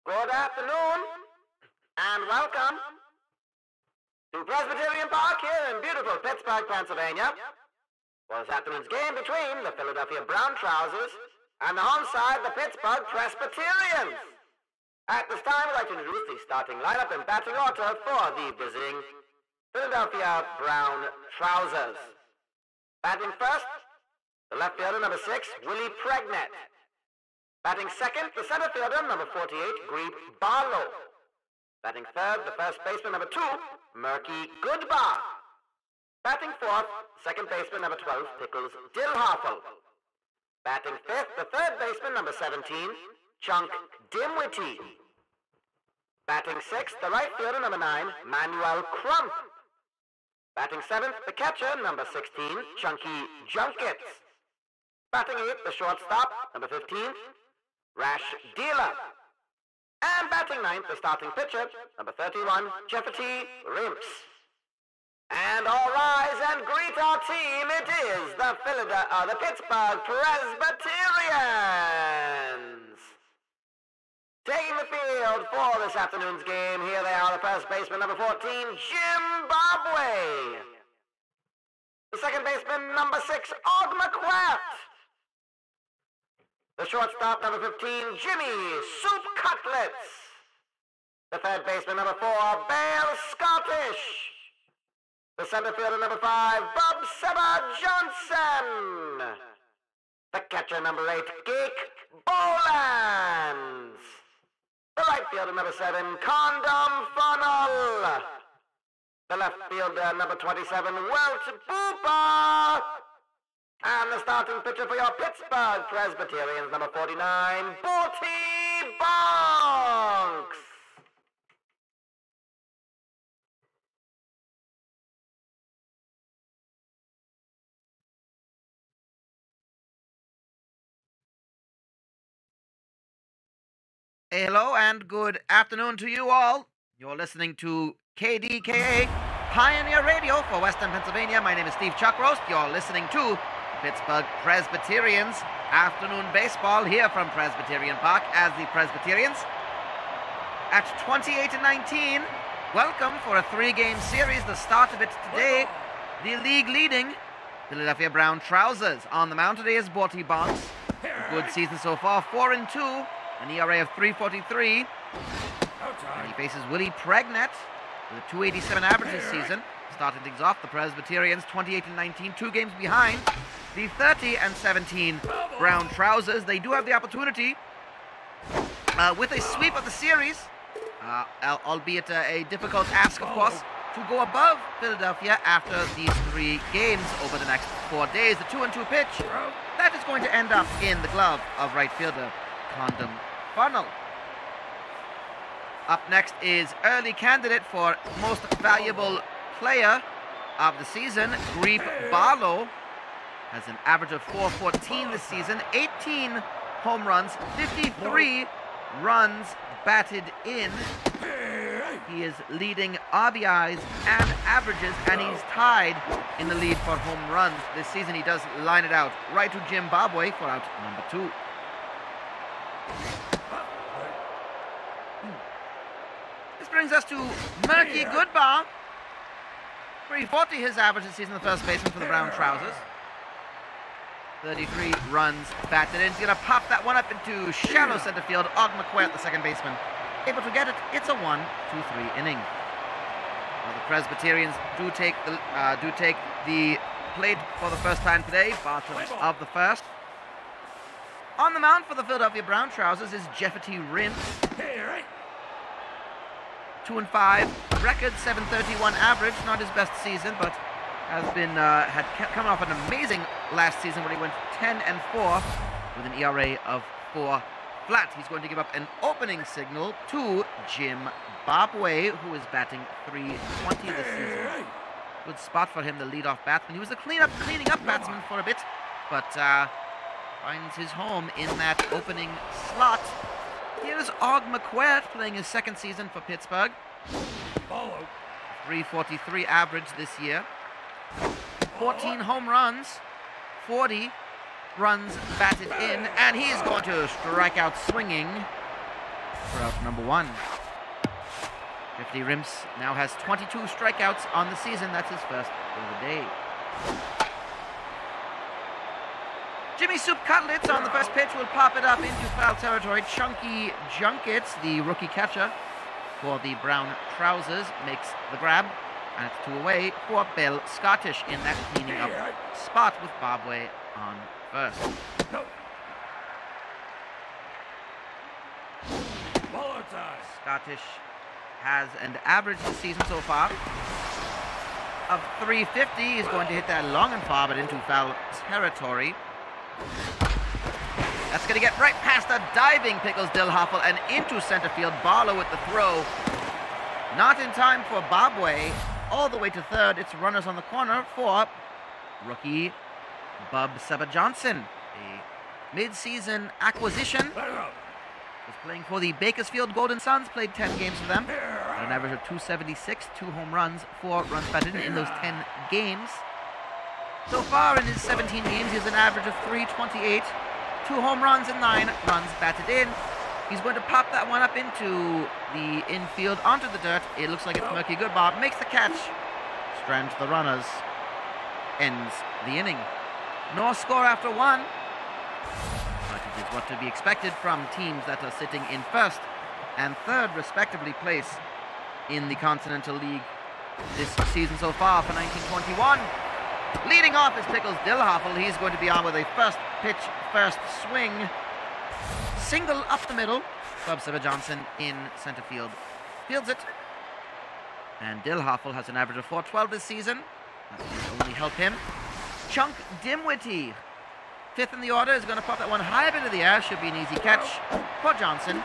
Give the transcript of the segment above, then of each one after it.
Good afternoon, and welcome to Presbyterian Park here in beautiful Pittsburgh, Pennsylvania, for this afternoon's game between the Philadelphia Brown Trousers and the home side, the Pittsburgh Presbyterians. At this time, I'd like to introduce the starting lineup in batting order for the visiting Philadelphia Brown Trousers. Batting first, the left fielder, number 6, Willie Pregnett. Batting second, the center fielder, number 48, Greeb Barlow. Batting third, the first baseman, number 2, Murky Goodbar. Batting fourth, second baseman, number 12, Pickles Dillhoffel. Batting fifth, the third baseman, number 17, Chunk Dimwitty. Batting sixth, the right fielder, number 9, Manuel Crump. Batting seventh, the catcher, number 16, Chunky Junkets. Batting eighth, the shortstop, number 15, Rash Dealer. And batting ninth, the starting pitcher, number 31, Jefferty Rimps. And all rise and greet our team. It is the Pittsburgh Presbyterians. Taking the field for this afternoon's game, here they are, the first baseman, number 14, Zimbabwe. The second baseman, number 6, Og McQuart. The shortstop, number 15, Jimmy Soup Cutlets. The third baseman, number 4, Bale Scottish. The center fielder, number 5, Bob Seba Johnson. The catcher, number 8, Geek Bolands. The right fielder, number 7, Condom Funnel. The left fielder, number 27, Welt Booper. And the starting pitcher for your Pittsburgh Presbyterians, number 49, Borty Bonks. Hello and good afternoon to you all. You're listening to KDKA Pioneer Radio for Western Pennsylvania. My name is Steve Chuckroast. You're listening to Pittsburgh Presbyterians afternoon baseball here from Presbyterian Park as the Presbyterians at 28-19 welcome for a 3-game series. The start of it today, the league leading Philadelphia Brown Trousers. On the mound today is Borty Bonks. A good season so far, 4-2, an ERA of 3.43. And he faces Willie Pregnett with a 2.87 average this season. Starting things off, the Presbyterians 28-19, 2 games behind the 30-17 Brown Trousers. They do have the opportunity with a sweep of the series, albeit a difficult ask, of course, to go above Philadelphia after these 3 games over the next 4 days. The 2-2 pitch, that is going to end up in the glove of right fielder Condom Funnel. Up next is early candidate for most valuable player of the season, Greeb Barlow. Has an average of 414 this season, 18 home runs, 53 runs batted in. He is leading RBIs and averages, and he's tied in the lead for home runs this season. He does line it out right to Zimbabwe for out number 2. This brings us to Murky Goodbar. 340 his average this season, the first baseman for the Brown Trousers. 33 runs batted in. He's going to pop that one up into shallow center field. Og McQuart, the second baseman, able to get it. It's a 1-2-3 inning. Well, the Presbyterians do take the plate for the first time today. Barton of the first. On the mound for the Philadelphia Brown Trousers is Jefferty Rimps. 2-5 record, 731 average. Not his best season, but has been had come off an amazing last season when he went 10-4 with an ERA of 4 flat. He's going to give up an opening signal to Zimbabwe, who is batting .320 this season. Good spot for him, the leadoff batsman. He was a cleaning up batsman for a bit, but finds his home in that opening slot. Here's Og McQuart playing his second season for Pittsburgh. 343 average this year. 14 home runs, 40 runs batted in, and he's going to strike out swinging for out number 1. Jeffrey Rimps now has 22 strikeouts on the season. That's his first of the day. Jimmy Soup Cutlets on the first pitch will pop it up into foul territory. Chunky Junkets, the rookie catcher for the brown trousers, makes the grab. And it's 2 away for Bill Scottish in that cleaning up spot with Bobway on first. Scottish has an average this season so far of 350. He's going to hit that long and far, but into foul territory. That's going to get right past a diving Pickles Dillhoffel and into center field. Barlow with the throw. Not in time for Bobway. All the way to third. It's runners on the corner for rookie Bub Seba Johnson. A mid-season acquisition. Was playing for the Bakersfield Golden Suns. Played 10 games for them. At an average of 276, 2 home runs, 4 runs batted in those 10 games. So far in his 17 games, he has an average of 328, 2 home runs and 9 runs batted in. He's going to pop that one up into the infield onto the dirt. It looks like it's Murky Goodbar. Makes the catch. Strands the runners. Ends the inning. No score after 1. But it is what to be expected from teams that are sitting in first and third, respectively, place in the Continental League this season so far for 1921. Leading off is Pickles Dillhoffel. He's going to be on with a first pitch, first swing. Single up the middle. Bub Seba Johnson in center field fields it. And Dillhoffel has an average of 412 this season. That's going to only help him. Chunk Dimwitty, 5th in the order, is going to pop that one high up into the air. Should be an easy catch for Johnson.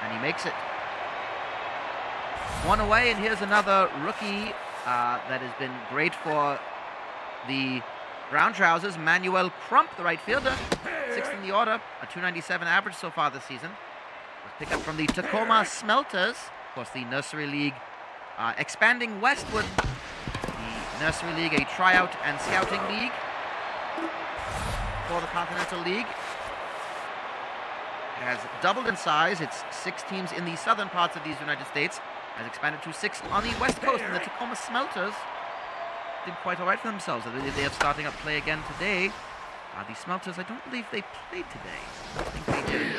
And he makes it. 1 away, and here's another rookie that has been great for the brown trousers. Manuel Crump, the right fielder, 6th in the order, a 297 average so far this season. Pick up from the Tacoma Smelters, of course the Nursery League expanding westward. The Nursery League, a tryout and scouting league for the Continental League. It has doubled in size. It's 6 teams in the southern parts of these United States. Has expanded to 6 on the west coast, and the Tacoma Smelters did quite all right for themselves. I believe they are starting up play again today. The Smelters, I don't believe they played today. I think they did.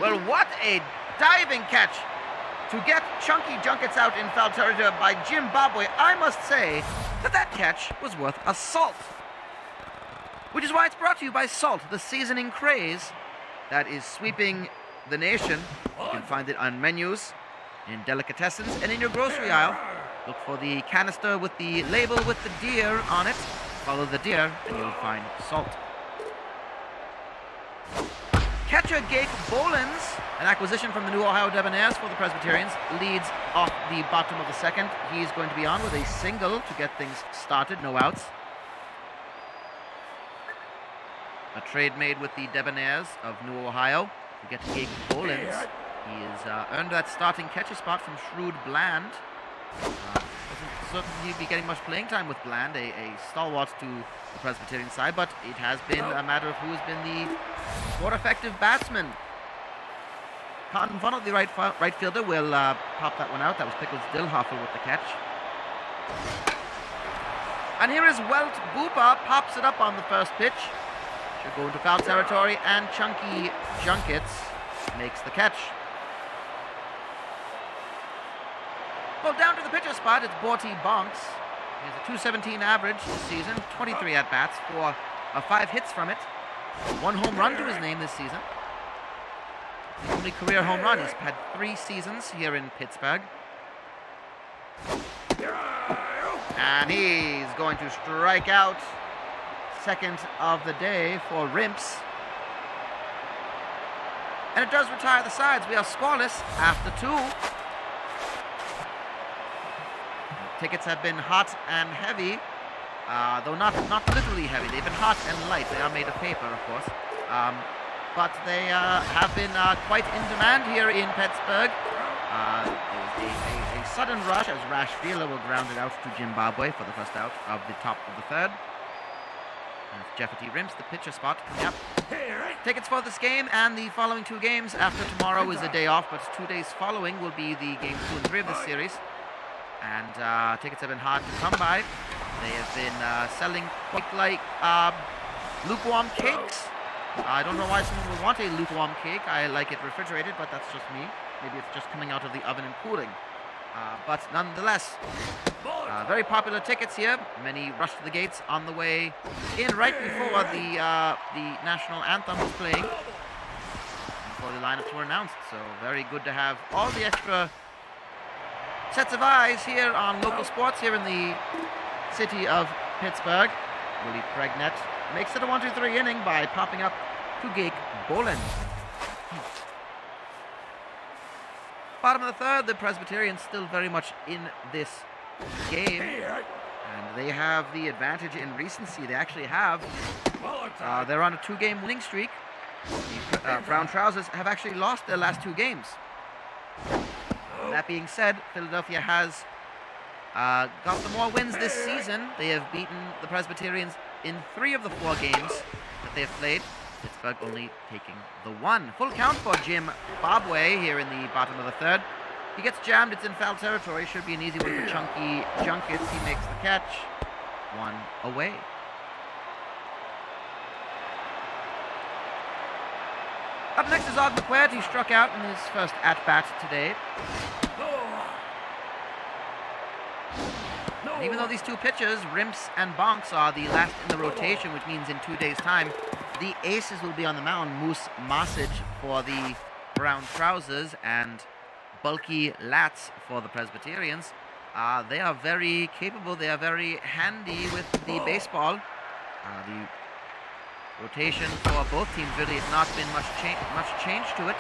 Well, what a diving catch to get Chunky Junkets out in foul territory by Jim Bobway. I must say that that catch was worth a salt. Which is why it's brought to you by Salt, the seasoning craze that is sweeping the nation. You can find it on menus, in delicatessens, and in your grocery aisle. Look for the canister with the label with the deer on it. Follow the deer, and you'll find Salt. Catcher Gake Bolins, an acquisition from the New Ohio Debonaires for the Presbyterians, leads off the bottom of the second. He's going to be on with a single to get things started, no outs. A trade made with the Debonaires of New Ohio to get Gake Bolins. He has earned that starting catcher spot from Shrewd Bland. Doesn't certainly be getting much playing time with Bland, a stalwart to the Presbyterian side, but it has been a matter of who has been the more effective batsman. Cotton Funnel, the right fielder, will pop that one out. That was Pickles Dillhoffel with the catch. And here is Welt Boopa, pops it up on the first pitch. Should go into foul territory, and Chunky Junkets makes the catch. Well, down to the pitcher spot, it's Borty Bonks. He has a 217 average this season, 23 at-bats, 5 hits from it. 1 home run to his name this season. His only career home run. He's had 3 seasons here in Pittsburgh. And he's going to strike out. Second of the day for Rimps. And it does retire the sides. We are scoreless after 2. Tickets have been hot and heavy, though not literally heavy. They've been hot and light. They are made of paper, of course. But they have been quite in demand here in Pittsburgh. There was a sudden rush as Rash Fielder will ground it out to Zimbabwe for the first out of the top of the third. And Jeffrey Rimps, the pitcher spot, coming up Tickets for this game and the following 2 games. After tomorrow is a day off, but 2 days following will be the games 2 and 3 of this series. And tickets have been hard to come by. They have been selling quite like lukewarm cakes. I don't know why someone would want a lukewarm cake. I like it refrigerated, but that's just me. Maybe it's just coming out of the oven and cooling. But nonetheless, very popular tickets here. Many rush to the gates on the way in right before the national anthem was playing, before the lineups were announced. So very good to have all the extra sets of eyes here on local sports here in the city of Pittsburgh. Willie Pregnett makes it a 1-2-3 inning by popping up to Jake Bolin. Bottom of the third, the Presbyterians still very much in this game, and they have the advantage in recency. They actually have, they're on a 2-game winning streak. The Brown Trousers have actually lost their last 2 games. That being said, Philadelphia has got the more wins this season. They have beaten the Presbyterians in 3 of the 4 games that they have played. Pittsburgh only taking the 1. Full count for Jim Bobway here in the bottom of the third. He gets jammed. It's in foul territory. Should be an easy one for Chunky Junkets. He makes the catch. 1 away. Up next is Og McQuaid. He struck out in his first at-bat today. And even though these 2 pitchers, Rimps and Bonks, are the last in the rotation, which means in 2 days' time, the aces will be on the mound. Moose Masic for the Brown Trousers and Bulky Lats for the Presbyterians. They are very capable. They are very handy with the baseball. The rotation for both teams really has not been much change to it,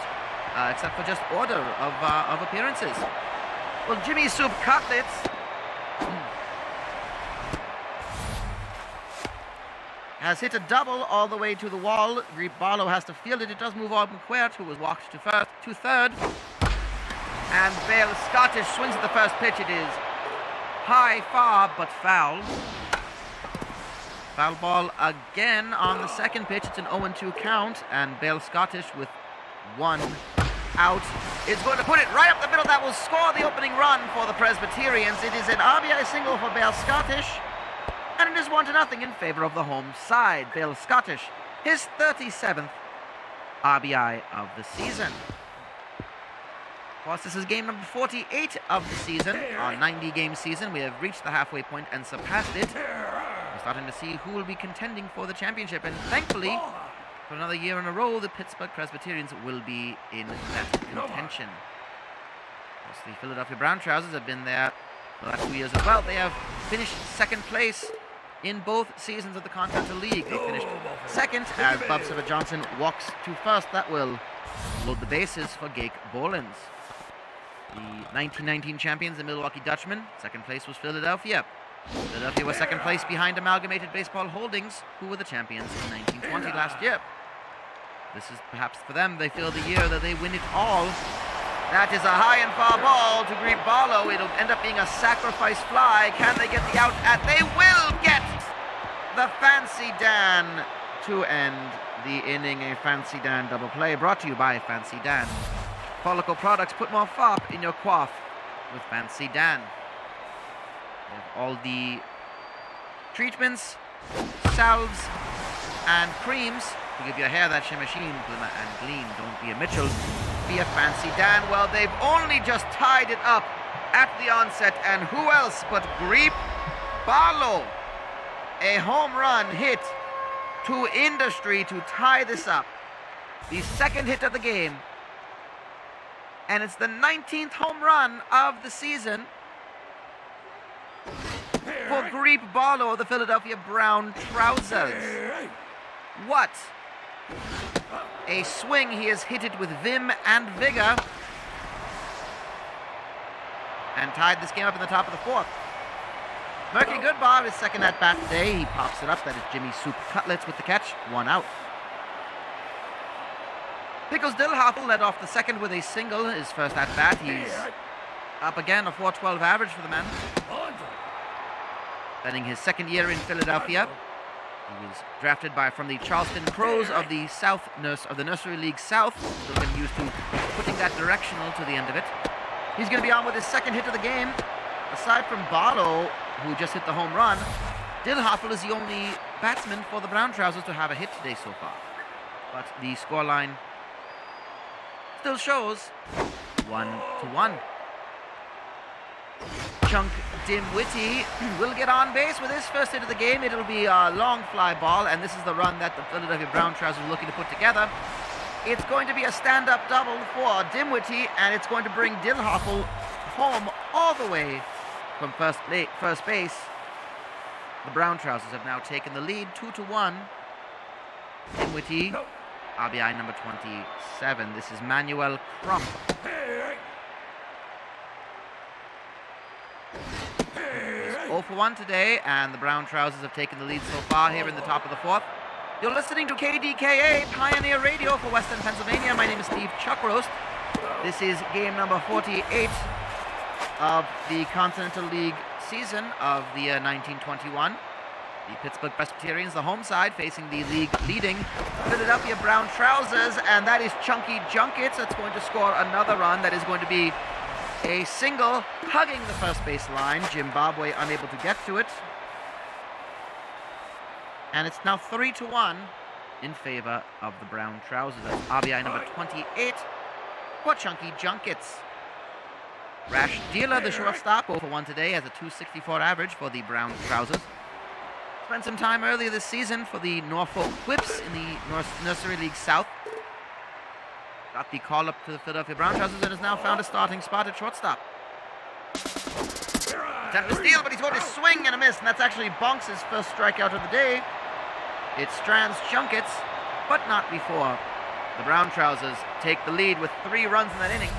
except for just order of appearances. Well, Jimmy Soup Cutlets has hit a double all the way to the wall. Barlow has to field it. It does move on McQuaid, who was walked to third. And Bale Scottish swings at the first pitch. It is high, far, but foul. Foul ball again on the second pitch. It's an 0-2 count, and Bale Scottish with 1 out is going to put it right up the middle. That will score the opening run for the Presbyterians. It is an RBI single for Bale Scottish. And it is 1-0 in favor of the home side. Bale Scottish, his 37th RBI of the season. Of course, this is game number 48 of the season. Our 90-game season, we have reached the halfway point and surpassed it. We're starting to see who will be contending for the championship. And thankfully, for another year in a row, the Pittsburgh Presbyterians will be in that contention. Of course, the Philadelphia Brown Trousers have been there the last 2 years as well. They have finished 2nd place in both seasons of the Continental League. They finished 2nd as Bob Silver Johnson walks to 1st. That will load the bases for Jake Bolins. The 1919 champions, the Milwaukee Dutchmen. 2nd place was Philadelphia. Philadelphia was 2nd place behind Amalgamated Baseball Holdings, who were the champions in 1920 last year. This is perhaps for them, they feel, the year that they win it all. That is a high and far ball to Greg Barlow. It'll end up being a sacrifice fly. Can they get the out? They will get the Fancy Dan to end the inning. A Fancy Dan double play brought to you by Fancy Dan. Follicle products, put more fop in your coif with Fancy Dan. They have all the treatments, salves, and creams to give your hair that shimmer, sheen, glimmer, and gleam. Don't be a Mitchell, be a Fancy Dan. Well, they've only just tied it up at the onset, and who else but Greg Barlow? A home run hit to industry to tie this up. The 2nd hit of the game. And it's the 19th home run of the season for Greg Barlow of the Philadelphia Brown Trousers. What a swing. He has hit it with vim and vigor and tied this game up in the top of the 4th. Murky Goodbar, his 2nd at-bat today. He pops it up. That is Jimmy Soup Cutlets with the catch. 1 out. Pickles Dillhoffel led off the 2nd with a single. His first at-bat. He's up again, a .412 average for the man. Spending his 2nd year in Philadelphia. He was drafted from the Charleston Crows of the Nursery League South. Still getting used to putting that directional to the end of it. He's going to be on with his second hit of the game. Aside from Barlow, who just hit the home run, Dillhoffel is the only batsman for the Brown Trousers to have a hit today so far. But the scoreline still shows 1-1. Chunk Dimwitty will get on base with his first hit of the game. It'll be a long fly ball, and this is the run that the Philadelphia Brown Trousers are looking to put together. It's going to be a stand-up double for Dimwitty, and it's going to bring Dillhoffel home all the way from first base. The Brown Trousers have now taken the lead 2-1. Dimwitty, RBI number 27. This is Manuel Crump. He's 0 for 1 today, and the Brown Trousers have taken the lead so far here in the top of the fourth. You're listening to KDKA, Pioneer Radio for Western Pennsylvania. My name is Steve Chuckroast. This is game number 48 of the Continental League season of the year 1921. The Pittsburgh Presbyterians, the home side, facing the league-leading Philadelphia Brown Trousers, and that is Chunky Junkets. That's going to score another run. That is going to be a single hugging the first base line. Zimbabwe unable to get to it. And it's now 3-1 in favor of the Brown Trousers. That's RBI number 28 for Chunky Junkets. Rash Dealer, the shortstop, 0 for 1 today, has a .264 average for the Brown Trousers. Spent some time earlier this season for the Norfolk Whips in the Nursery League South. Got the call up to the Philadelphia Brown Trousers and has now found a starting spot at shortstop. Attempt to steal, but he's going to swing and a miss, and that's actually Bonks' first strikeout of the day. It strands Junkets, but not before the Brown Trousers take the lead with 3 runs in that inning.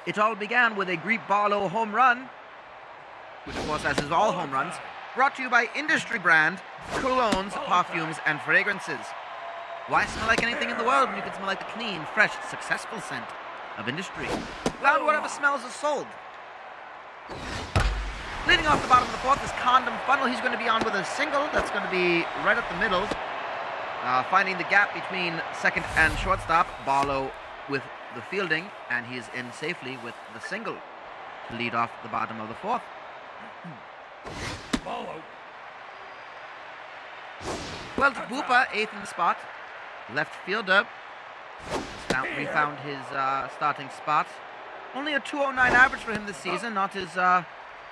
It all began with a Greep Barlow home run, which of course, as is all home runs, brought to you by Industry Brand, colognes, perfumes, and fragrances. Why smell like anything in the world when you can smell like the clean, fresh, successful scent of Industry? Found whatever smells is sold. Leading off the bottom of the fourth is Condom Funnel. He's going to be on with a single. That's going to be right up the middle. Finding the gap between second and shortstop. Barlow with the fielding, and he's in safely with the single to lead off the bottom of the fourth. Barlow. Well, to Booper, 8th in the spot. Left fielder refound his starting spot. Only a .209 average for him this season, not his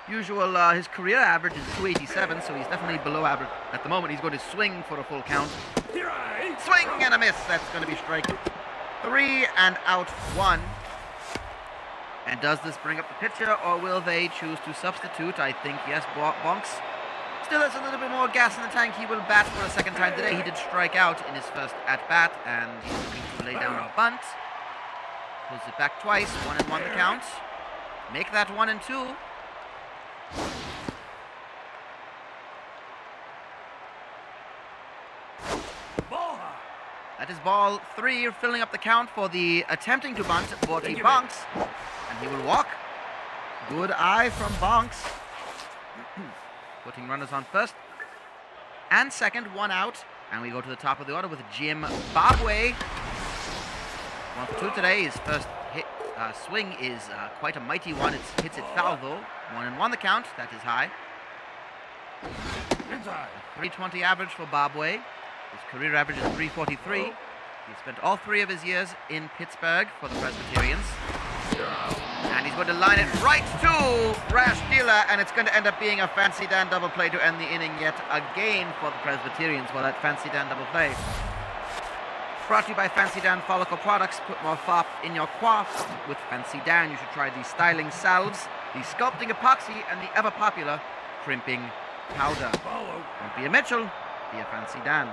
usual. His career average is .287, so he's definitely below average at the moment. He's going to swing for a full count. Swing and a miss. That's going to be strike 3 and out 1. And does this bring up the pitcher, or will they choose to substitute? I think yes. Bonks still has a little bit more gas in the tank. He will bat for a second time today. He did strike out in his first at-bat, and he's looking to lay down a bunt. Pulls it back twice. 1-1 the count. Make that 1-2. That is ball 3, filling up the count for the attempting to bunt, Borty Bonks. And he will walk. Good eye from Bonks. Putting runners on first and second, 1 out. And we go to the top of the order with Zimbabwe. 1 for 2 today. His first hit swing is quite a mighty one. It hits it foul though. 1-1 the count. That is high. 320 average for Zimbabwe. His career average is 343. He spent all 3 of his years in Pittsburgh for the Presbyterians. And he's going to line it right to Rash Dealer, and it's going to end up being a Fancy Dan double play to end the inning yet again for the Presbyterians for that Fancy Dan double play. Brought to you by Fancy Dan Follicle Products. Put more fop in your coifs with Fancy Dan. You should try the styling salves, the sculpting epoxy, and the ever-popular crimping powder. Don't be a Mitchell, be a Fancy Dan.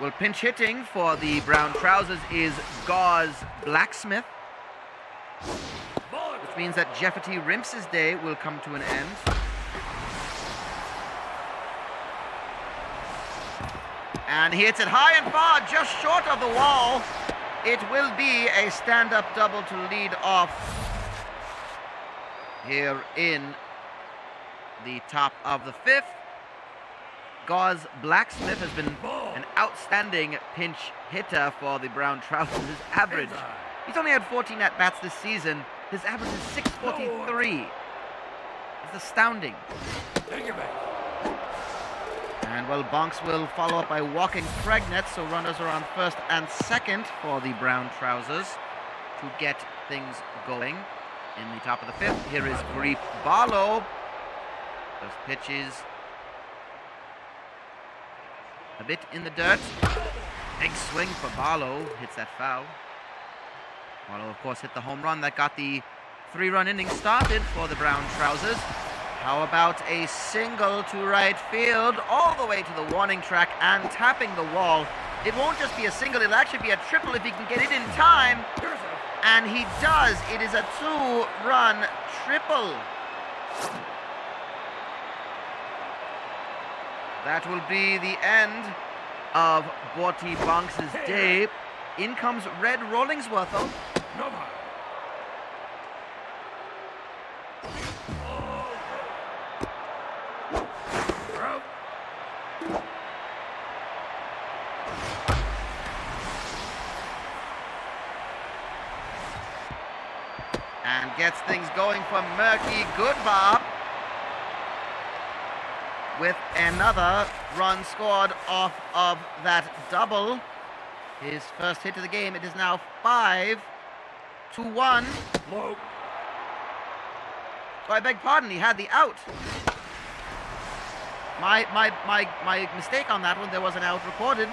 Well, pinch hitting for the Brown Trousers is Gauze Blacksmith, which means that Jefferty Rimps's day will come to an end. And he hits it high and far, just short of the wall. It will be a stand-up double to lead off here in the top of the fifth. Gauze Blacksmith has been an outstanding pinch hitter for the Brown Trousers. His average, he's only had 14 at-bats this season. His average is 643. It's astounding. And, well, Bonks will follow up by walking Pregnant, so runners are on first and second for the Brown Trousers to get things going in the top of the fifth. Here is Grief Barlow. Those pitches a bit in the dirt. Big swing for Barlow. Hits that foul. Barlow, of course, hit the home run that got the 3-run inning started for the Brown Trousers. How about a single to right field all the way to the warning track and tapping the wall. It won't just be a single, it'll actually be a triple if he can get it in time. And he does. It is a 2-run triple. That will be the end of Borty Bonks' day. In comes Red Rollingsworth, though. And gets things going for Murky Goodbar with another run scored off of that double. His first hit of the game. It is now 5-1. Oh, I beg pardon, he had the out. My mistake on that one, there was an out recorded.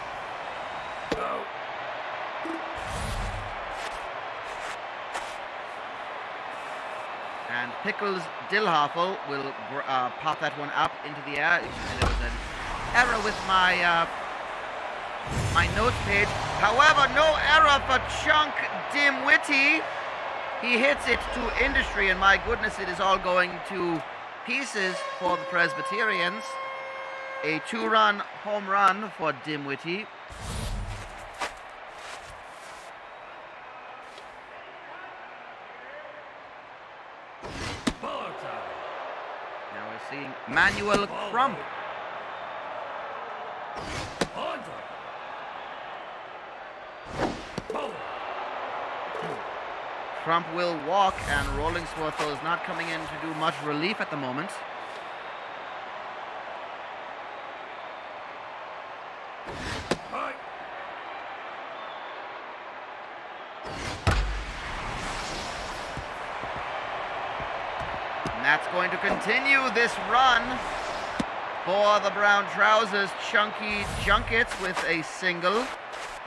And Pickles Dillhoffel will pop that one up into the air. There was an error with my my notes page. However, no error for Chunk Dimwitty. He hits it to industry, and my goodness, it is all going to pieces for the Presbyterians. A 2-run home run for Dimwitty. Now we're seeing Manuel Crump. Crump will walk, and Rollingsworth is not coming in to do much relief at the moment. And that's going to continue this run for the Brown Trousers. Chunky Junkets with a single,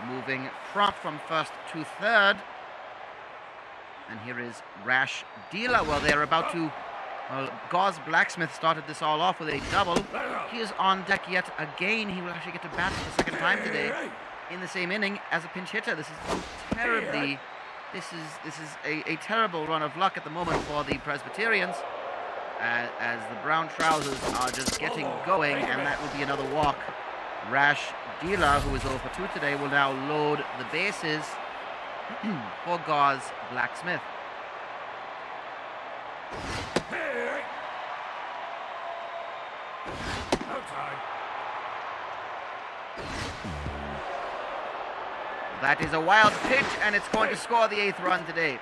moving Crump from first to third. And here is Rash Dealer. Well, they're about to... Well, Gauze Blacksmith started this all off with a double. He is on deck yet again. He will actually get to bat for the second time today in the same inning as a pinch hitter. This is terribly... This is a terrible run of luck at the moment for the Presbyterians, as the Brown Trousers are just getting going, and that will be another walk. Rash Dealer, who is 0 for 2 today, will now load the bases for Gauze Blacksmith. That is a wild pitch, and it's going to score the 8th run today.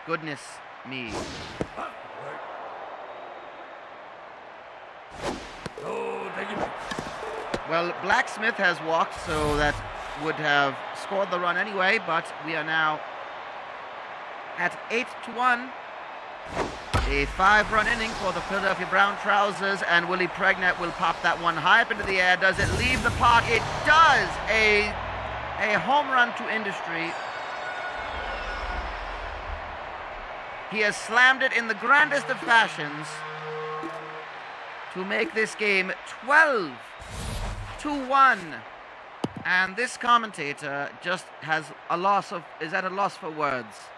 Goodness me. Well, Blacksmith has walked, so that would have scored the run anyway, but we are now at 8-1. A 5-run inning for the Philadelphia Brown Trousers, and Willie Pregnant will pop that one high up into the air. Does it leave the park? It does! A home run to industry. He has slammed it in the grandest of fashions to make this game 12-1. And this commentator just has a loss of, is at a loss for words.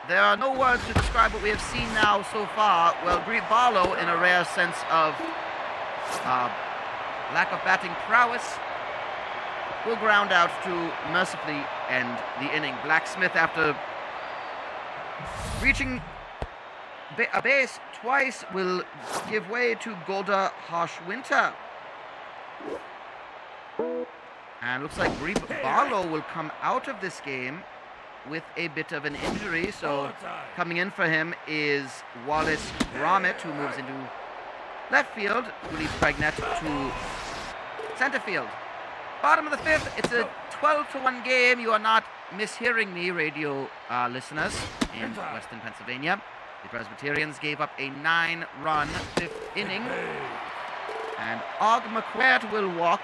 There are no words to describe what we have seen now so far. Well, Grief Barlow, in a rare sense of lack of batting prowess, will ground out to mercifully end the inning. Blacksmith, after Reaching a base twice will give way to Golda Harshwinter. And looks like Brie Barlow will come out of this game with a bit of an injury. So coming in for him is Wallace Gromit, who moves into left field, who leaves Pregnett to center field. Bottom of the fifth, it's a 12-1 game. You are not mishearing me, radio listeners in Western Pennsylvania. The Presbyterians gave up a 9-run fifth inning. And Og McQuaid will walk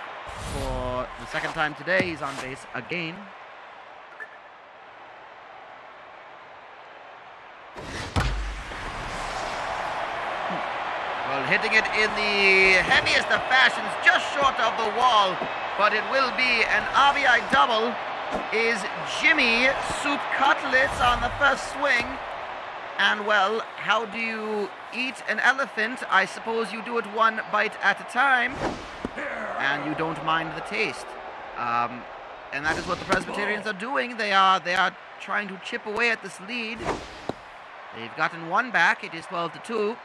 for the second time today. He's on base again. Well, hitting it in the heaviest of fashions, just short of the wall, but it will be an RBI double, is Jimmy Soup Cutlets on the first swing. And well, how do you eat an elephant? I suppose you do it one bite at a time, and you don't mind the taste. And that is what the Presbyterians are doing. They are trying to chip away at this lead. They've gotten one back. It is 12-2.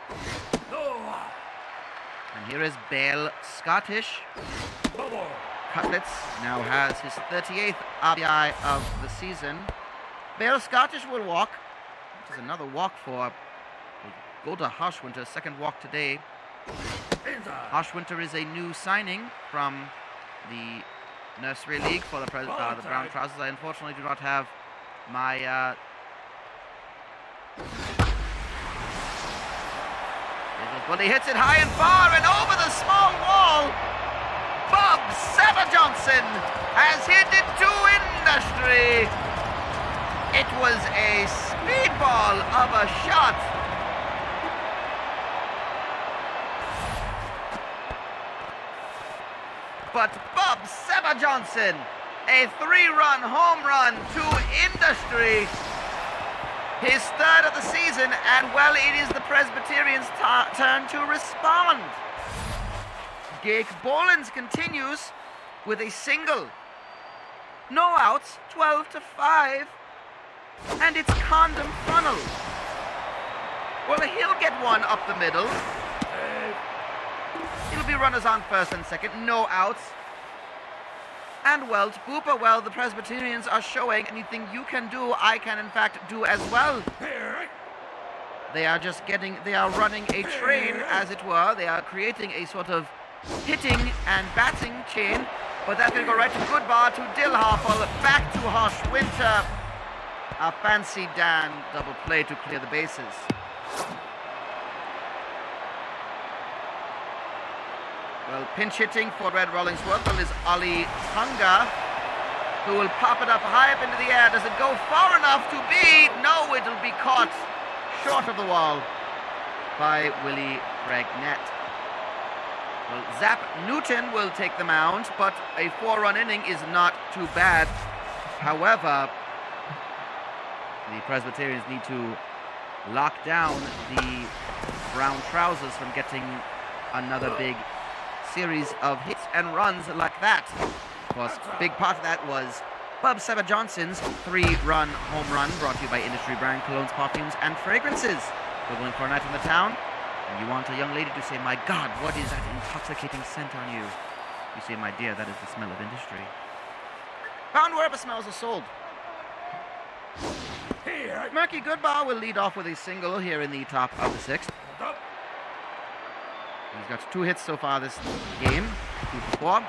And here is Bale Scottish. Cutlets now has his 38th RBI of the season. Bale Scottish will walk. This is another walk for Golda Harshwinter, second walk today. Harshwinter is a new signing from the Nursery League for the Brown Trousers. I unfortunately do not have my... Well, he hits it high and far and over the small wall. Bob Saber-Johnson has hit it to industry. It was a speedball of a shot. But Bob Saber-Johnson, a 3-run home run to industry. His third of the season, and well, it is the Presbyterians' turn to respond. Jake Bolins continues with a single. No outs, 12-5, and it's Condom Funnel. Well, he'll get one up the middle. It'll be runners on first and second, no outs. And well, to Booper, well, the Presbyterians are showing anything you can do, I can in fact do as well. They are running a train, as it were. They are creating a sort of hitting and batting chain, but that's going to go right to Goodbar, to Dillhoffel, back to Harshwinter. A fancy Dan double play to clear the bases. Well, pinch hitting for Red Rollingsworth is Ollie Tunga, who will pop it up high up into the air. Does it go far enough to be? No, it'll be caught short of the wall by Willie Pregnett. Well, Zap Newton will take the mound, but a 4-run inning is not too bad. However, the Presbyterians need to lock down the Brown Trousers from getting another big series of hits and runs like that. Of course, big part of that was Bob Saber-Johnson's 3-run home run, brought to you by Industry Brand Colognes, Perfumes, and Fragrances. We're going for a night on the town, and you want a young lady to say, "My God, what is that intoxicating scent on you?" You say, "My dear, that is the smell of industry." Found wherever smells are sold. Murky Goodbar will lead off with a single here in the top of the 6th. He's got 2 hits so far this game, 2 for 4.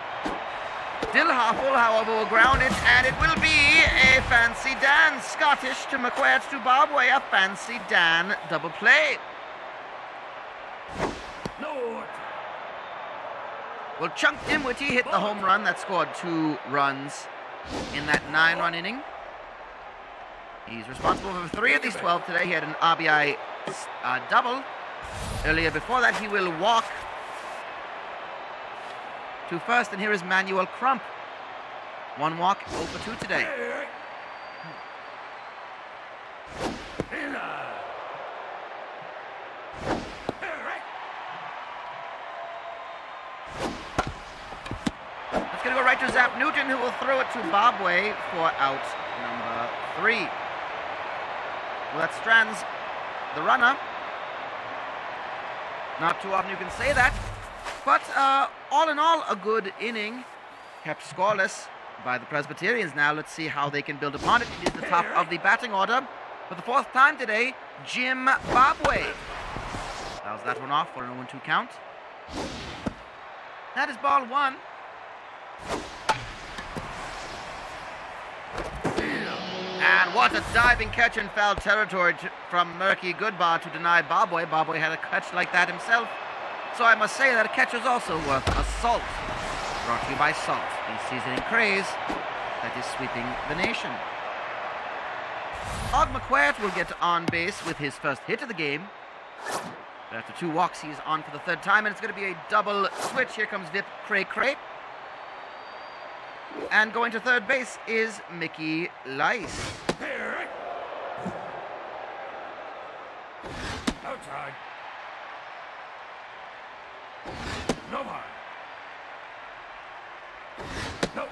Dillhoffel, however, will ground it, and it will be a Fancy Dan Scottish to McQuaid to Bobway, a Fancy Dan double play. Well, Chunk Dimwitty hit the home run that scored 2 runs in that 9-run inning. He's responsible for 3 of these 12 today. He had an RBI double. Earlier before that, he will walk to first, and here is Manuel Crump. 1 walk, 0 for 2 today. It's going to go right to Zap Newton, who will throw it to Bobway for out number 3. Well, that strands the runner. Not too often you can say that. But all in all, a good inning. Kept scoreless by the Presbyterians. Now let's see how they can build upon it. It is the top of the batting order. For the 4th time today, Jim Bobway. Fouls that one off for an 0-2 count. That is ball 1. And what a diving catch in foul territory from Murky Goodbar to deny Bobway. Bobway had a catch like that himself. So I must say that a catch is also worth a salt. Brought to you by Salt, the seasoning craze that is sweeping the nation. Og McQuaid will get on base with his first hit of the game. But after 2 walks, he is on for the 3rd time, and it's going to be a double switch. Here comes Vip Cray. And going to 3rd base is Mickey Lice. Outside. No harm. No.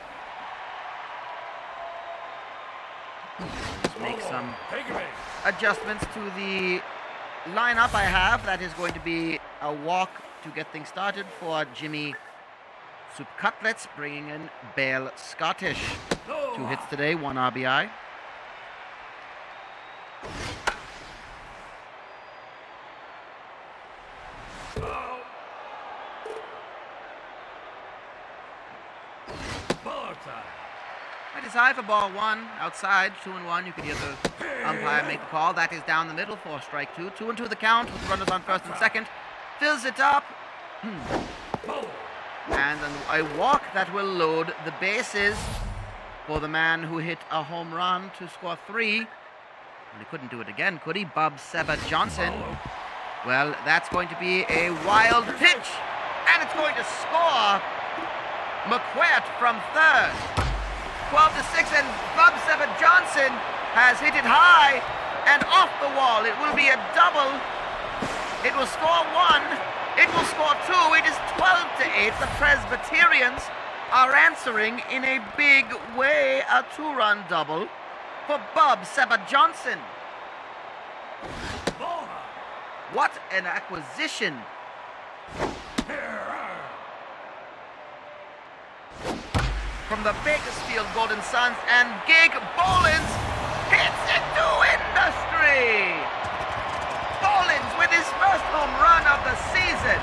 Let's make some Take a base. adjustments to the lineup I have. That is going to be a walk to get things started for Jimmy Soup Cutlets, bringing in Bale Scottish. 2 hits today, 1 RBI. Ball outside. That is high for ball 1, outside, 2-1. You can hear the umpire make the call. That is down the middle for strike 2. 2-2 the count with runners on 1st and 2nd. Fills it up. And a walk that will load the bases for the man who hit a home run to score 3. And he couldn't do it again, could he? Bob Seba Johnson. Well, that's going to be a wild pitch. And it's going to score McQuaid from 3rd. 12-6, and Bob Seba Johnson has hit it high and off the wall. It will be a double. It will score 1. It will score 2. It is 12-8. The Presbyterians are answering in a big way. A 2-run double for Bob Seba Johnson. What an acquisition. From the Bakersfield Golden Suns, and Gig Bolins hits it to industry. Bolins with his first home run of the season.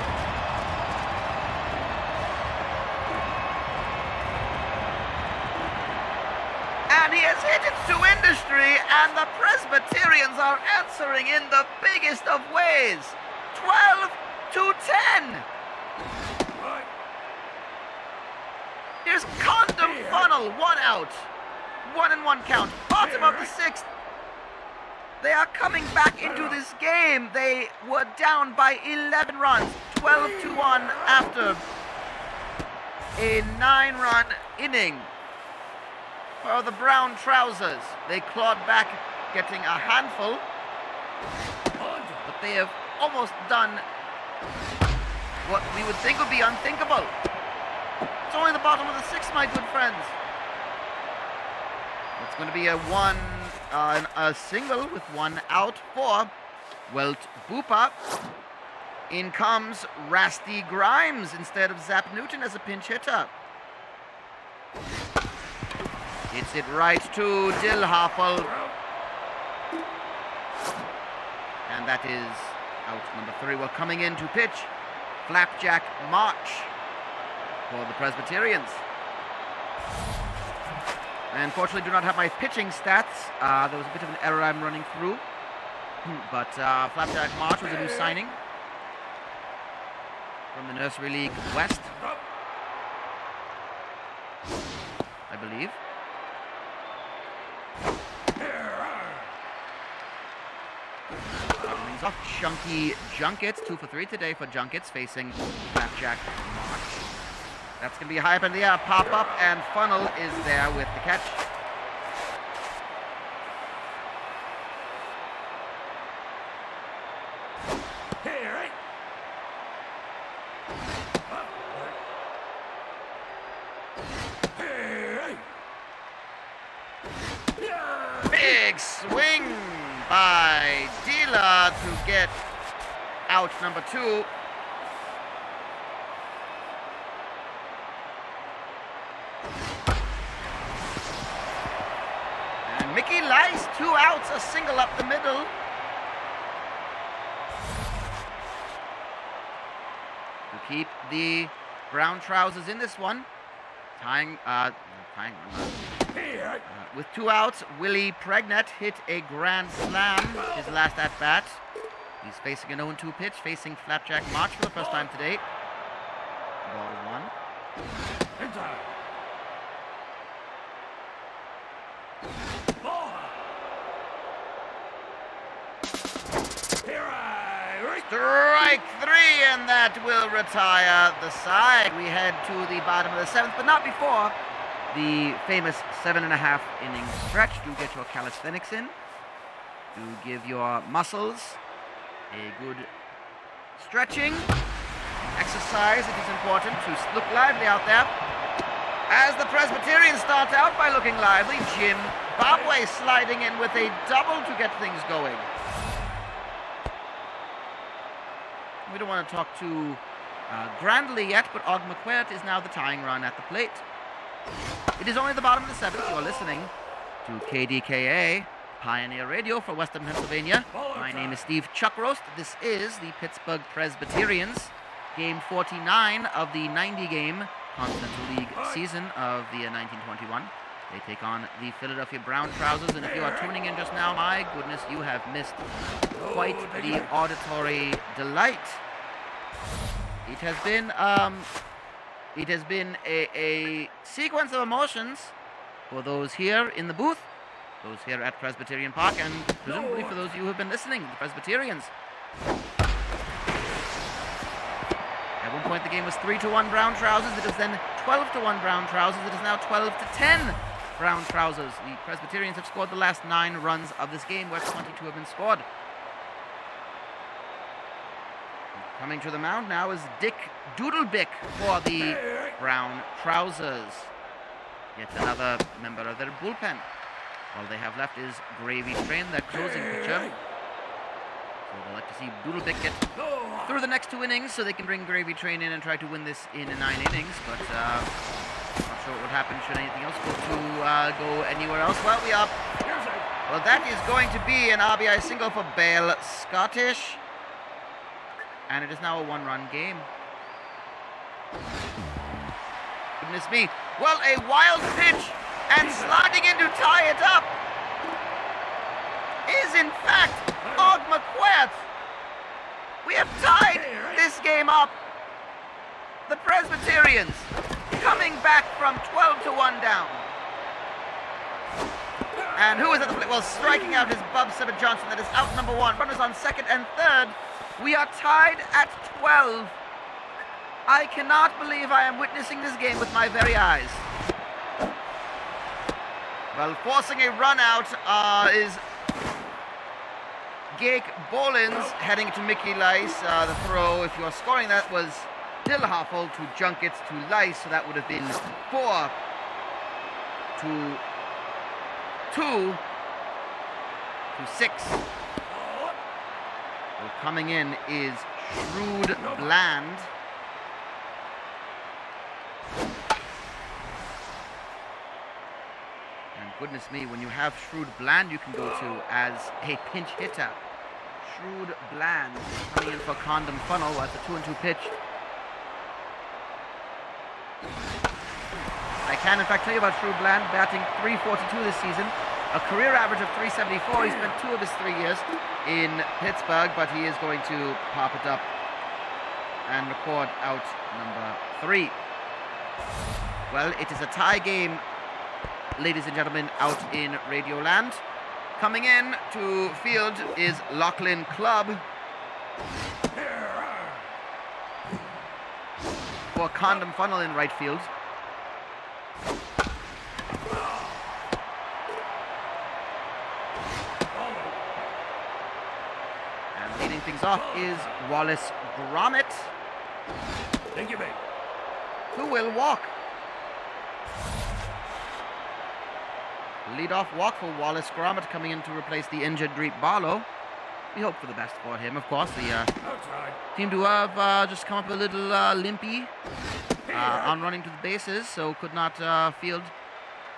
And he has hit it to industry, and the Presbyterians are answering in the biggest of ways. 12-10. Here's Condom Funnel, 1 out. 1-1 count. Bottom of the 6th. They are coming back into this game. They were down by 11 runs, 12-1 after a 9-run inning. For the Brown Trousers, they clawed back, getting a handful, but they have almost done what we would think would be unthinkable. It's only the bottom of the 6th, my good friends. It's going to be a single with 1 out for Welt Boopa. In comes Rasty Grimes instead of Zap Newton as a pinch hitter. Hits it right to Dillhoffel. And that is out number 3. Well, coming in to pitch, Flapjack March for the Presbyterians. I unfortunately do not have my pitching stats. There was a bit of an error I'm running through. But Flapjack March was a new signing from the Nursery League West, I believe. Off Chunky Junkets, 2 for 3 today for Junkets, facing Flapjack March. That's going to be high up in the air, pop up, and Funnel is there with the catch. Big swing by out number 2. And Mickey Lice, 2 outs, a single up the middle. To keep the Brown Trousers in this one. Tying with 2 outs, Willie Pregnant hit a grand slam, his last at-bat. He's facing an 0-2 pitch, facing Flapjack March for the first time today. Ball 1. Strike 3, and that will retire the side. We head to the bottom of the 7th, but not before the famous 7.5 inning stretch. Do get your calisthenics in. Do give your muscles a good stretching exercise. It is important to look lively out there. As the Presbyterians start out by looking lively, Jim Bobway sliding in with a double to get things going. We don't want to talk too grandly yet, but Og McQuart is now the tying run at the plate. It is only the bottom of the 7th. You're listening to KDKA, Pioneer Radio for Western Pennsylvania. My name is Steve Chuckroast. This is the Pittsburgh Presbyterians, Game 49 of the 90-game Continental League season of the 1921. They take on the Philadelphia Brown Trousers, and if you are tuning in just now, my goodness, you have missed quite the auditory delight. It has been a sequence of emotions for those here in the booth, those here at Presbyterian Park, and presumably for those of you who have been listening, the Presbyterians. At one point the game was 3-1 Brown Trousers. It is then 12-1 Brown Trousers. It is now 12-10 Brown Trousers. The Presbyterians have scored the last 9 runs of this game, where 22 have been scored. Coming to the mound now is Dick Doodlebick for the Brown Trousers. Yet another member of their bullpen. All they have left is Gravy Train, their closing pitcher. So they'd like to see Doodlebick get through the next 2 innings so they can bring Gravy Train in and try to win this in 9 innings. But not sure what would happen should anything else go anywhere else. Well, that is going to be an RBI single for Bale Scottish. And it is now a 1-run game. Goodness me. Well, a wild pitch and sliding in to tie it up is in fact Og McQuart. We have tied this game up. The Presbyterians coming back from 12-1 down. And who is at the plate? Well, striking out is Bub Sibbett Johnson. That is out number 1. Runners on 2nd and 3rd. We are tied at 12. I cannot believe I am witnessing this game with my very eyes. Well, forcing a run out is Gake Bolins, heading to Mickey Lice. The throw, if you're scoring that, was Dillhoffel to Junkett to Lice, so that would have been 4-2. to 6. Well, coming in is Shrewd Bland. And goodness me, when you have Shrewd Bland you can go to as a pinch hitter. Shrewd Bland coming in for Condom Funnel at the 2-2 pitch. I can in fact tell you about Shrewd Bland, batting .342 this season. A career average of .374. He spent 2 of his 3 years in Pittsburgh, but he is going to pop it up and record out number 3. Well, it is a tie game, ladies and gentlemen, out in Radioland. Coming in to field is Lachlan Clubb for Condom Funnel in right field. And leading things off is Wallace Gromit. Thank you, mate. Who will walk. Lead-off walk for Wallace Gromit, coming in to replace the injured Greet Barlow. we hope for the best for him, of course. The Outside. seemed to have just come up a little limpy on running to the bases, so could not field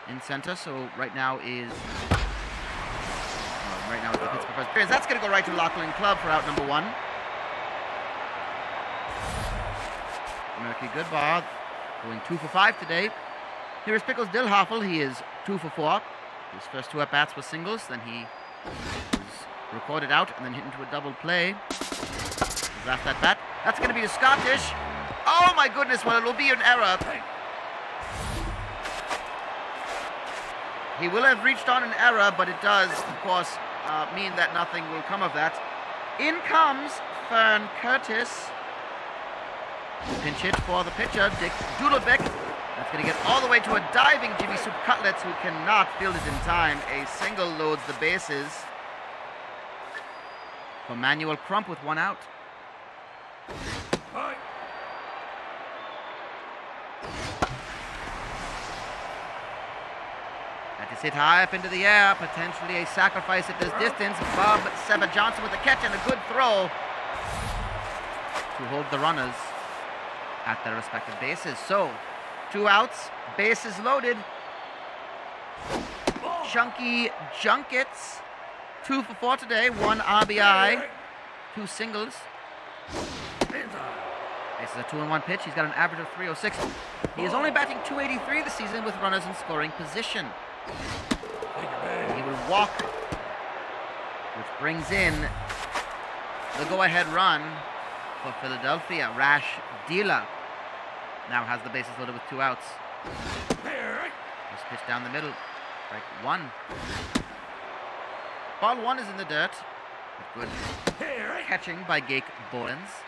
in center. So right now is the Pittsburgh Presbyterians. That's going to go right to Lachlan Club for out number 1. Mercury Goodbar going 2 for 5 today. Here is Pickles Dillhoffel. He is 2 for 4. His first 2 at-bats were singles. Then he was recorded out and then hit into a double play. His last at-bat. That's going to be the Scottish. Oh my goodness, well, it will be an error. He will have reached on an error, but it does, of course, mean that nothing will come of that. In comes Fern Curtis. Pinch hit for the pitcher, Dick Doodlebeck. That's going to get all the way to a diving Jimmy Soup Cutlets, who cannot field it in time. A single loads the bases for Manuel Crump with 1 out. That is hit high up into the air, potentially a sacrifice at this distance. Bob Seba Johnson with a catch and a good throw to hold the runners at their respective bases. So, 2 outs, bases loaded. Chunky Junkets, 2 for 4 today, 1 RBI, 2 singles. This is a 2-1 pitch. He's got an average of 306. He is only batting .283 this season with runners in scoring position. He will walk, which brings in the go-ahead run for Philadelphia. Rash Dealer now has the bases loaded with 2 outs. This pitch down the middle. Strike 1. Ball 1 is in the dirt. Good catching by Gake Bolins.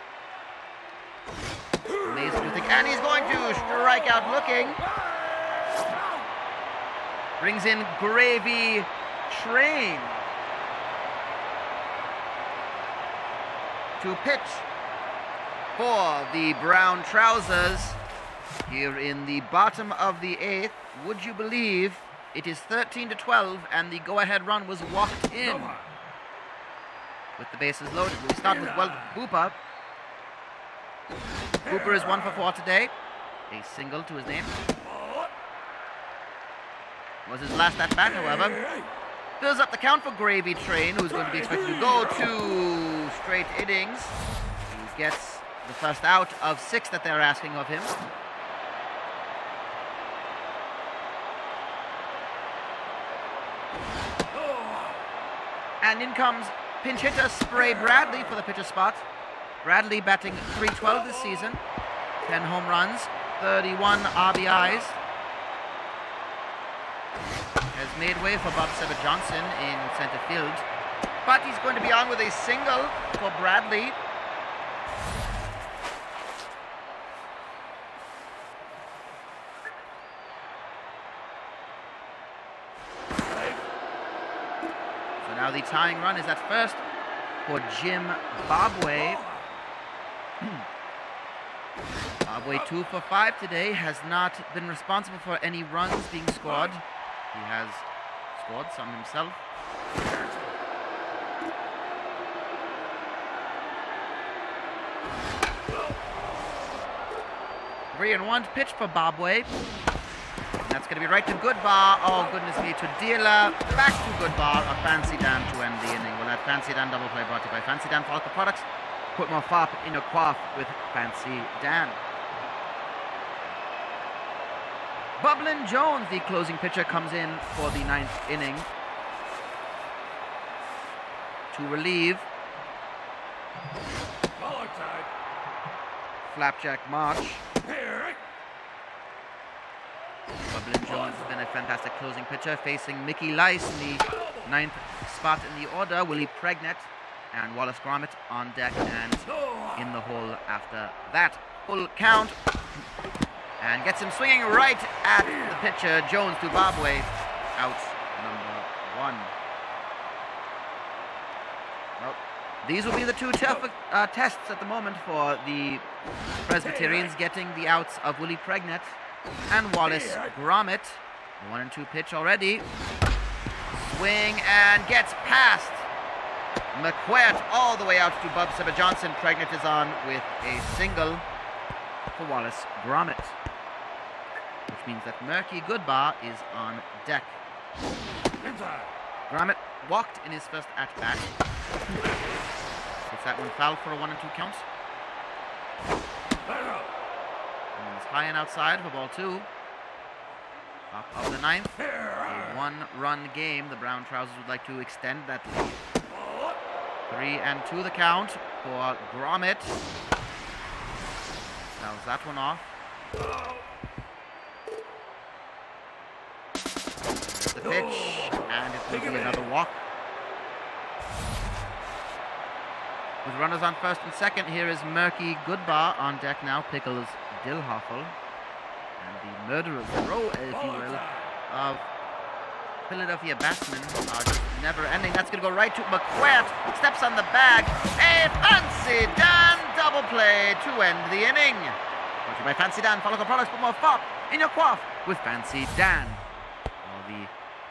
Amazing to think. And he's going to strike out looking. Brings in Gravy Train to pitch for the Brown Trousers here in the bottom of the 8th. Would you believe it is 13-12 and the go-ahead run was walked in with the bases loaded. We start with Booper. Booper is 1 for 4 today. A single to his name. Was his last at-bat, however. Fills up the count for Gravy Train, who's going to be expected to go 2 straight innings. He gets the first out of 6 that they're asking of him. And in comes pinch hitter Spray Bradley for the pitcher spot. Bradley batting .312 this season. 10 home runs, 31 RBIs. Has made way for Bob Seba Johnson in center field. But he's going to be on with a single for Bradley. So now the tying run is at first for Jim Bobway. Bobway 2 for 5 today, has not been responsible for any runs being scored. He has scored some himself. Three and 1 pitch for Bobway. And that's going to be right to Goodbar. Oh, goodness me, to Dealer. Back to Goodbar. A Fancy Dan to end the inning. Well, that Fancy Dan double play brought to you by Fancy Dan Falco Products. Put more fop in a quaff with Fancy Dan. Bublin Jones, the closing pitcher, comes in for the 9th inning to relieve Flapjack March. Bublin Jones has been a fantastic closing pitcher, facing Mickey Lice in the 9th spot in the order. Willie Pregnett and Wallace Gromit on deck and in the hole after that. Full count. And gets him swinging right at the pitcher, Jones to Bobway. Out number 1. Well, these will be the 2 tests at the moment for the Presbyterians, getting the outs of Willie Pregnett and Wallace Gromit. 1 and 2 pitch already. Swing and gets past McQuaid all the way out to Bub Seba Johnson. Pregnant is on with a single for Wallace Gromit, which means that Murky Goodbar is on deck. Gromit walked in his first at-bat. Gets that one fouled for a 1-2 count. And it's high and outside for ball 2. Top of the 9th. A 1-run game. The Brown Trousers would like to extend that lead. 3-2 the count for Gromit. Fouls that one off. There's the pitch, and it will be another walk. With runners on first and second, here is Murky Goodbar on deck now. Pickles Dillhoffel. And the murderous row, if you will, of Philadelphia batsmen are just never ending. That's going to go right to McQuaid. Steps on the bag. A Fancy Dan double play to end the inning. Brought to you by Fancy Dan. Follow the products, put more fop in your coif with Fancy Dan. All the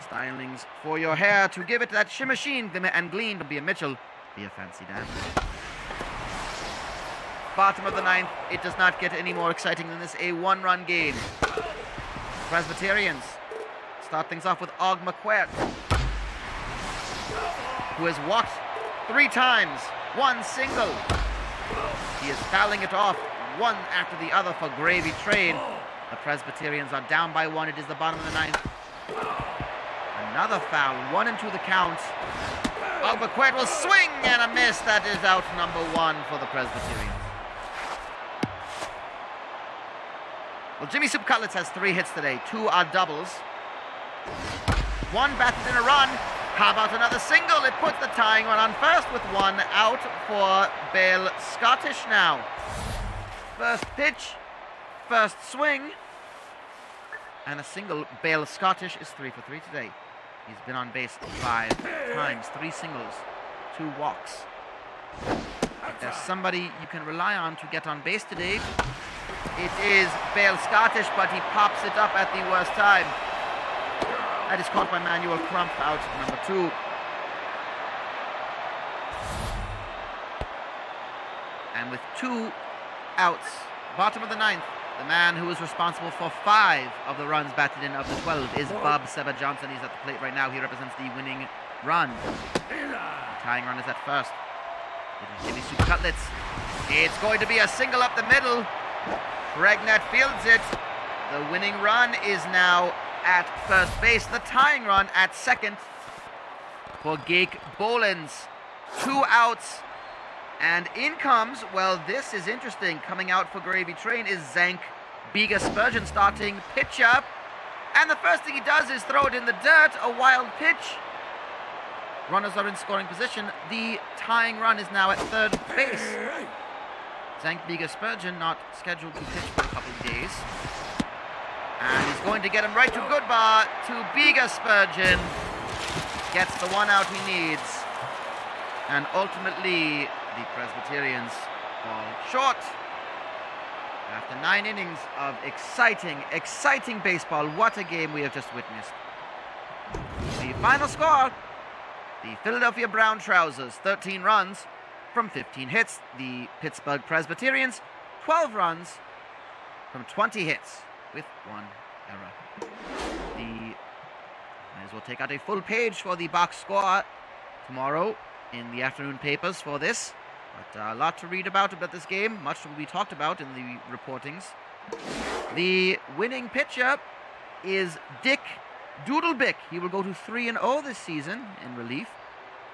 stylings for your hair to give it that shimmer, sheen, glimmer, and gleam. Be a Mitchell. Be a Fancy Dan. Bottom of the 9th. It does not get any more exciting than this. A 1-run game. Presbyterians start things off with Og McQuaid, who has walked 3 times, 1 single. He is fouling it off one after the other for Gravy Train. The Presbyterians are down by 1. It is the bottom of the 9th. Another foul, 1-2 the count. Og McQuaid will swing and a miss. That is out number 1 for the Presbyterians. Well, Jimmy Soup Cutlets has 3 hits today. 2 are doubles. 1 batted in a run. How about another single? It puts the tying run on first with 1 out for Bale Scottish now. First pitch, first swing, and a single. Bale Scottish is 3 for 3 today. He's been on base 5 times, 3 singles, 2 walks. If there's somebody you can rely on to get on base today, it is Bale Scottish, but he pops it up at the worst time. That is caught by Manuel Crump, out number 2. And with 2 outs, bottom of the 9th, the man who is responsible for 5 of the runs batted in of the 12 is Bub Seba Johnson. He's at the plate right now. He represents the winning run. The tying run is at first. It is Jimmy Soup Cutlets. It's going to be a single up the middle. Pregnant fields it. The winning run is now at first base. The tying run at second for Gake Bolins. 2 outs. And in comes, well, this is interesting. Coming out for Gravy Train is Zank Biga Spurgeon, starting pitch up. And the first thing he does is throw it in the dirt. A wild pitch. Runners are in scoring position. The tying run is now at third base. Zank Biga Spurgeon not scheduled to pitch for a couple of days. And he's going to get him right to Goodbar. To Biga Spurgeon. Gets the 1 out he needs. And ultimately, the Presbyterians fall short. After 9 innings of exciting baseball. What a game we have just witnessed. The final score, the Philadelphia Brown Trousers, 13 runs from 15 hits. The Pittsburgh Presbyterians, 12 runs from 20 hits with 1 error. Might as well take out a full page for the box score tomorrow in the afternoon papers for this. But a lot to read about this game. Much will be talked about in the reportings. The winning pitcher is Dick Doodlebick. He will go to 3-0 this season in relief,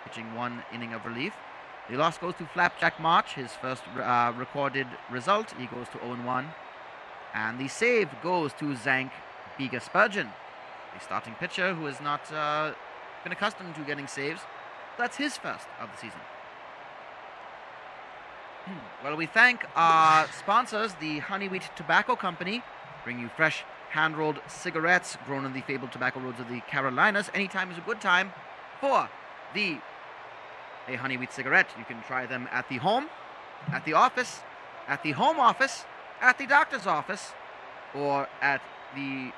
pitching 1 inning of relief. The loss goes to Flapjack March, his first recorded result. He goes to 0-1. And the save goes to Zank Biga Spurgeon, the starting pitcher who has not been accustomed to getting saves. That's his first of the season. Well, we thank our sponsors, the Honey Wheat Tobacco Company, bring you fresh hand-rolled cigarettes grown in the fabled tobacco roads of the Carolinas. Anytime is a good time for a Honey Wheat cigarette. You can try them at the home, at the office, at the home office, at the doctor's office, or at the,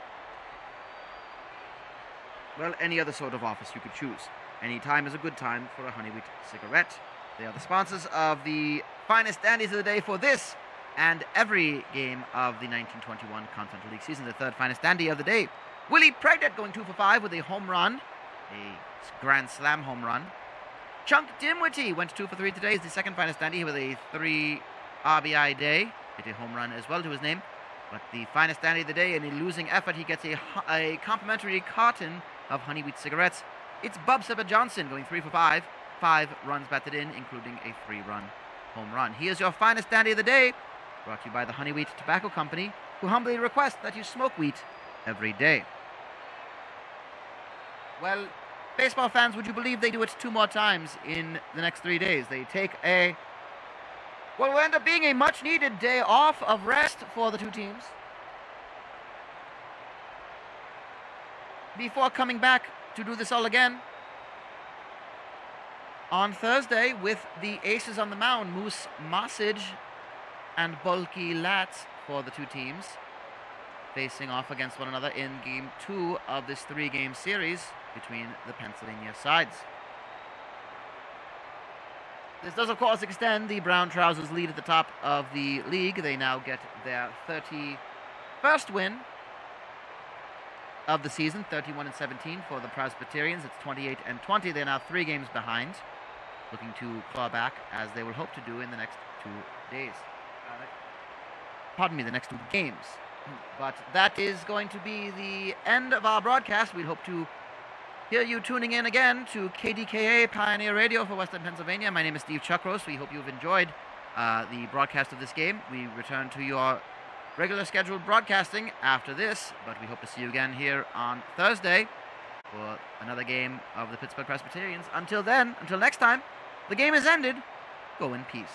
well, any other sort of office you could choose. Any time is a good time for a honey wheat cigarette. They are the sponsors of the finest dandies of the day for this and every game of the 1921 Continental League season. The third finest dandy of the day, Willie Pregnant, going 2 for 5 with a home run, a grand slam home run. Chunk Dimwitty went 2 for 3 today. He's the second finest dandy with a 3 RBI day. Hit a home run as well to his name. But the finest dandy of the day, in a losing effort, he gets a complimentary carton of honey wheat cigarettes. It's Bub Sipper Johnson going 3 for 5. 5 runs batted in, including a 3-run home run. He is your finest dandy of the day, brought to you by the Honey Wheat Tobacco Company, who humbly request that you smoke wheat every day. Well, baseball fans, would you believe they do it 2 more times in the next 3 days? They take what will end up being a much-needed day off of rest for the 2 teams before coming back to do this all again on Thursday with the aces on the mound, Moose Mossage and Bulky Lats for the 2 teams, facing off against one another in Game 2 of this 3-game series between the Pennsylvania sides. This does, of course, extend the Brown Trousers' lead at the top of the league. They now get their 31st win of the season, 31-17 for the Presbyterians. It's 28-20. They're now 3 games behind, looking to claw back, as they will hope to do in the next 2 days. The next 2 games. But that is going to be the end of our broadcast. We hope to hear you tuning in again to KDKA Pioneer Radio for Western Pennsylvania. My name is Steve Chuckroast. We hope you've enjoyed the broadcast of this game. We return to your regular scheduled broadcasting after this, but we hope to see you again here on Thursday for another game of the Pittsburgh Presbyterians. Until then, until next time, the game is ended. Go in peace.